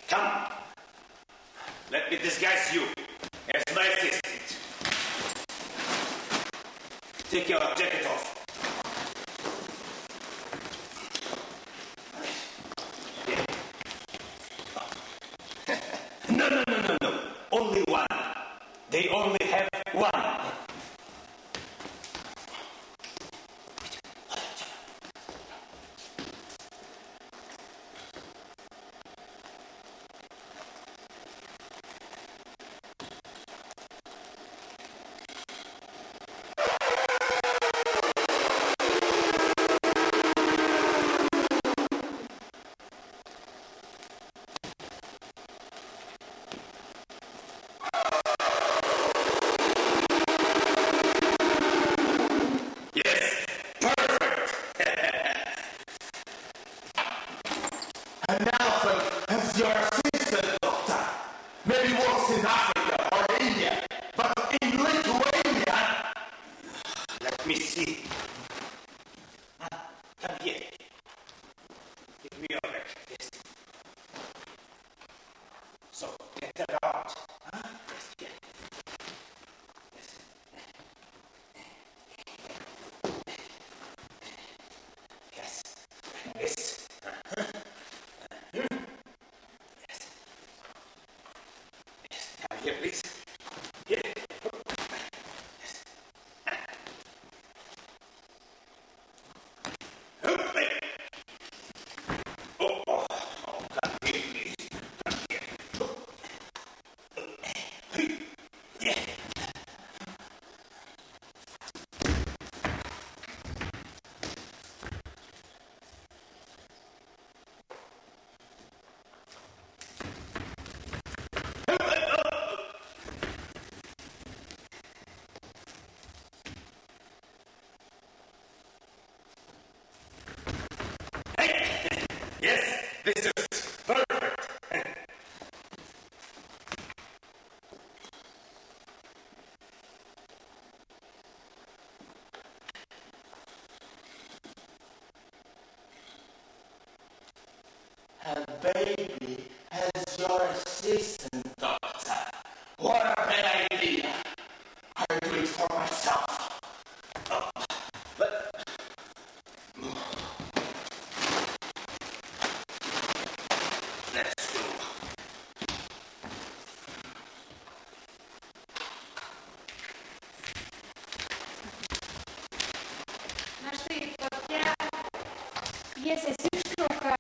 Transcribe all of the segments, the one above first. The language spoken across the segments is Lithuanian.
Come. Let me disguise you as my assistant. Take your jacket off. No. Only one. They only have one. An elephant as your assistant, Doctor. Maybe works in Africa or India, but in Lithuania. Let me see. Come here. Give me your back. Yes. So, get around. Yes, here. Yes. Yes. Come here, please. Here. Yes. Come here, please. Come here. Yeah. Yes, this is perfect. A baby as your assistant, Doctor. What a bad idea. I'll do it for myself. Let's go. Na štai tokia pjesės ištrauka.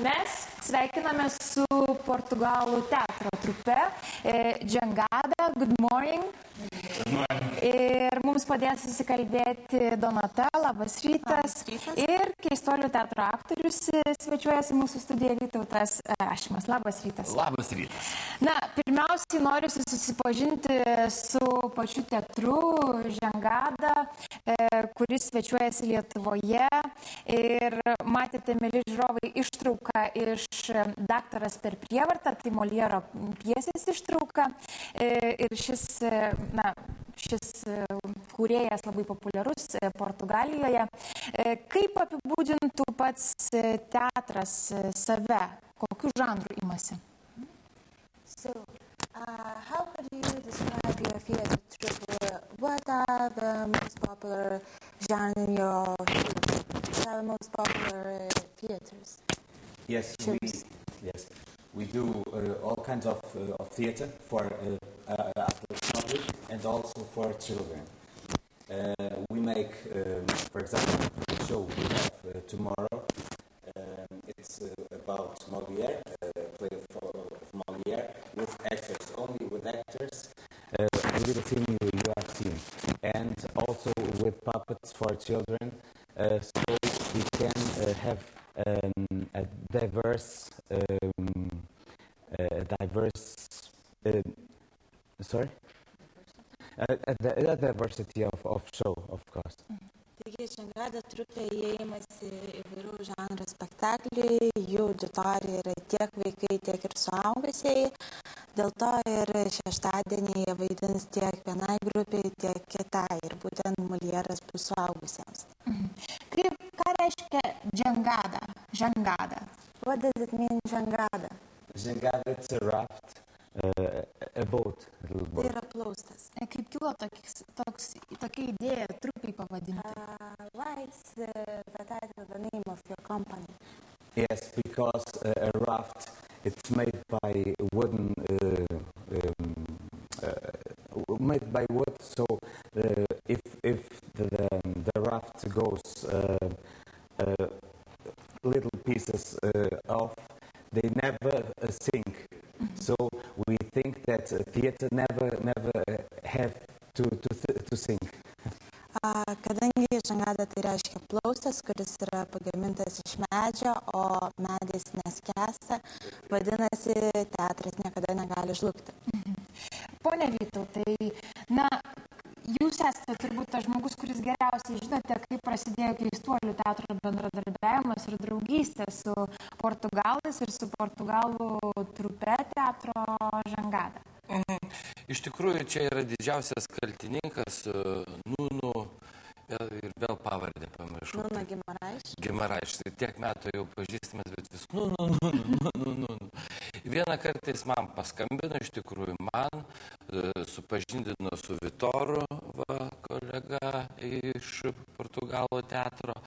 Mes sveikiname su Portugalų teatro trupe Jangada. Good morning. Ir mums padės susikalbėti Donata, labas rytas. Ir Keistuolių teatro aktorius svečiuojasi mūsų studijoje Vytautas Rašimas. Labas rytas. Labas rytas. Na, pirmiausiai noriu susipažinti su pačiu teatru Jangada, kuris svečiuojasi Lietuvoje. Ir matėte, mėly žiūrovai, ištrauką iš Daktaras per prievartą, tai Moliero pjesės ištrauka. Ir šis kūrėjas labai populiarus Portugalijoje. Kaip apibūdintų pats teatras save? Kokių žanrų imasi? So, how could you describe your theater troupe? What are the most popular genre in your theater? What are the most popular theaters? Yes, we do all kinds of theater for adult public and also for children. We make, for example, the show we have tomorrow. It's about Molière, play of Molière with actors, only with actors. A little thing you have seen, and also with puppets for children, so we can have a diverse diversity of show, of course. Taigi, Jangada trupė įėjimas įvairių žanrų spektakliai, jų auditorija yra tiek vaikai, tiek ir suaugusieji. Dėl to ir šeštadienį jie vaidins tiek vienai grupiai, tiek kitai. Ir būtent Molieras bus suaugusiems. Ką reiškia Jangada? What does it mean, Jangada? Jangada, it's a raft, a boat, a little Tai boat. yra plaustas. Kaip kilo tokia idėja trupiai pavadinti? Why it's the title, the name of your company? Yes, because a raft, it's made by wooden, made by wood. So if the raft goes little pieces off, they never sink. So we think that theater never have to sink. Kadangi žangada tai reiškia plaustas, kuris yra pagamintas iš medžio, o medis neskęsta, vadinasi, teatras niekada negali žlugti. Pone Vytautai, jūs esate turbūt tas žmogus, kuris geriausiai žinote, kaip prasidėjo Keistuolių teatro bendradarbiavimas ir draugystė su portugalais ir su portugalų trupe teatro Žangada. Iš tikrųjų, čia yra didžiausias kaltininkas, Nuno, ir vėl pavardę pamiršau. Nuno Guimarães. Guimarães, tiek metų jau pažįstamas, bet vis Nuno. Vieną kartą jis man paskambino, iš tikrųjų man, supažindino su Vitoru, kolega iš Portugalų teatro.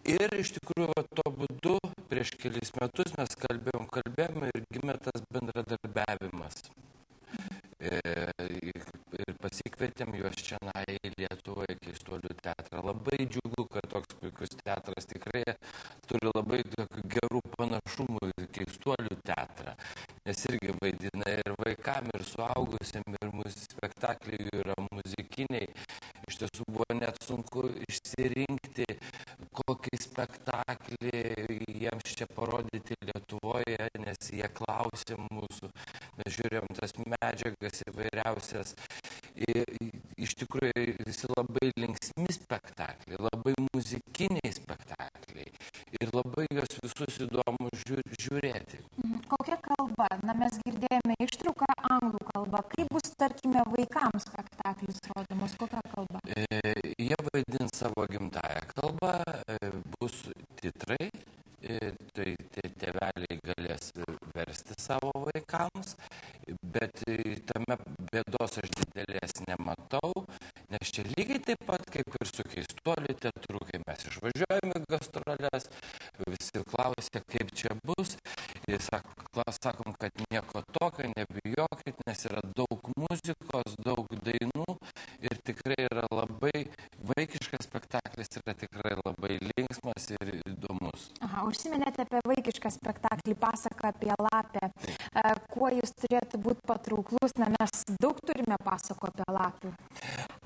Ir iš tikrųjų, to būdu prieš kelis metus mes kalbėjome ir gimė tas bendradarbiavimas. Ir pasikvietėm juos čia į Lietuvą, į Keistuolių teatrą. Labai džiugu, kad toks puikus teatras tikrai turi labai gerų panašumų į Keistuolių teatrą, nes irgi vaidina ir vaikam, ir suaugusiam, ir spektakliai yra muzikiniai. Iš tiesų buvo net sunku išsirinkti, kokį spektaklį jiems čia parodyti Lietuvoje, nes jie klausė mūsų. Mes žiūrėjom tas medžiagas įvairiausias. Iš tikrųjų, visi labai linksmi spektakliai, labai muzikiniai spektakliai. Ir labai juos visus įdomu žiūrėti. Kokia kalba? Mes girdėjome ištrauką anglų kalbą. Kaip bus, tarkime, vaikams spektaklis rodomas? Kokia kalba? Jie vaidins savo gimtąją kalbą, bus titrai, tai tėveliai galės versti savo vaikams, bet tame bėdos aš didelės nematau, nes čia lygiai taip pat kaip ir su Keistuolių teatru, kai mes išvažiuojame gastrolės, visi klausia, kaip čia bus, ir sakom, kad nieko tokio, nebijokit, nes yra daug muzikos, daug dainų ir tikrai yra labai vaikiškas spektaklis, yra tikrai labai linksmas ir įdomus. Užsiminėte apie vaikišką spektaklį, pasaką apie lapę. Kuo jis turėtų būti patrauklus? Mes daug turime pasakų apie lapių.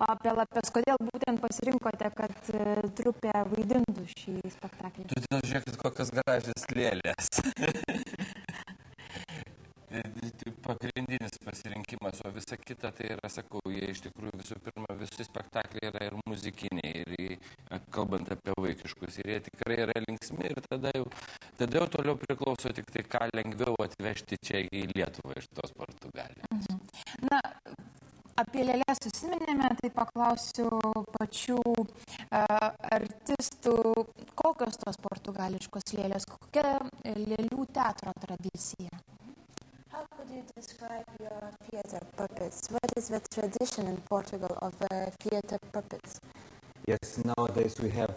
Apie lapės. Kodėl būtent pasirinkote, kad trupė vaidintų šį spektaklį? Todėl žiūrėkit, kokios gražios lėlės. Pagrindinis pasirinkimas, o visa kita tai yra, sakau, jie iš tikrųjų visų pirma, visi spektakliai yra ir muzikiniai, ir kalbant apie vaikiškus, ir jie tikrai yra linksmi, ir tada jau toliau priklauso tik tai, ką lengviau atvežti čia į Lietuvą iš tos Portugalijos. Apie lėlės susiminėme, tai paklausiu pačių artistų, kokios tos portugališkos lėlės, kokia lėlių teatro tradicija? How could you describe your theater puppets? What is the tradition in Portugal of theater puppets? Yes, nowadays we have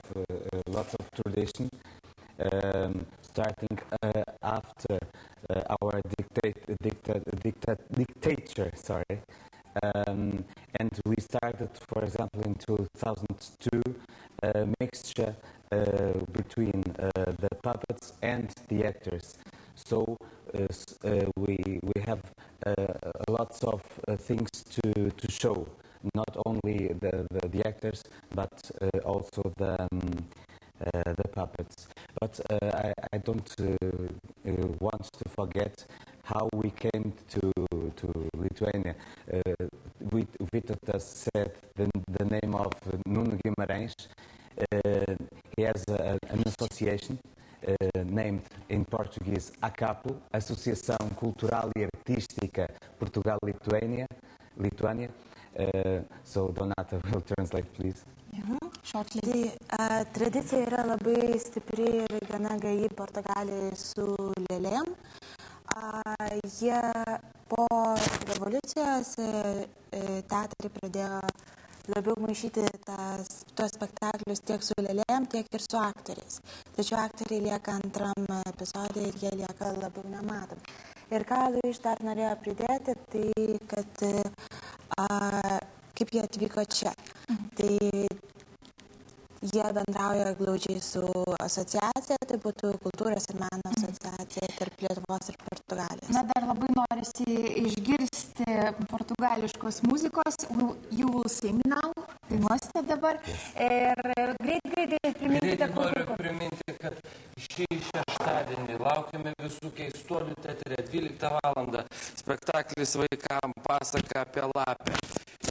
lots of tradition, starting after our dictator, sorry. And we started, for example, in 2002, a mixture between the puppets and the actors. So we have lots of things to show, not only the actors, but also the puppets. But I don't want to forget how we came to Lithuania. Vytautas said the name of Nuno Guimarães. He has an association named in Portuguese ACAPO, Associação Cultural e Artística Portugal-Lituânia. So Donata will translate, please. Tai tradicija yra labai stipri ir gana gaji Portugalijai su lėlėm. Jie po revoliucijos teatrai pradėjo labiau maišyti tuos spektaklius tiek su lėlėm, tiek ir su aktoriais. Tačiau aktoriai lieka antram epizodė ir jie lieka labiau nematomi. Ir ką Luis dar norėjo pridėti, tai kad kaip jie atvyko čia. Tai jie bendrauja glaudžiai su asociacija, tai būtų kultūros ir meno asociacija tarp Lietuvos ir Portugalijos. Na, dar labai norisi išgirsti portugališkos muzikos. You will sing now, dainuosite dabar. Ir greitai priminkite. Noriu priminti, kad šį šeštadienį laukiame visų Keistuolių teatre 12 val. Spektaklis vaikams pasaka apie lapę.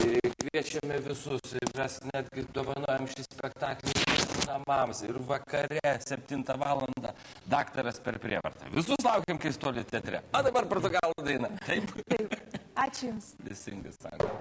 Kviečiame visus ir mes netgi dovanojam šį spektaklį namams ir vakare 7 val. Daktaras per prievartą. Visus laukiam Keistuolių teatre. O dabar portugalų daina. Taip? Ačiū Jums. Teisingas, sako.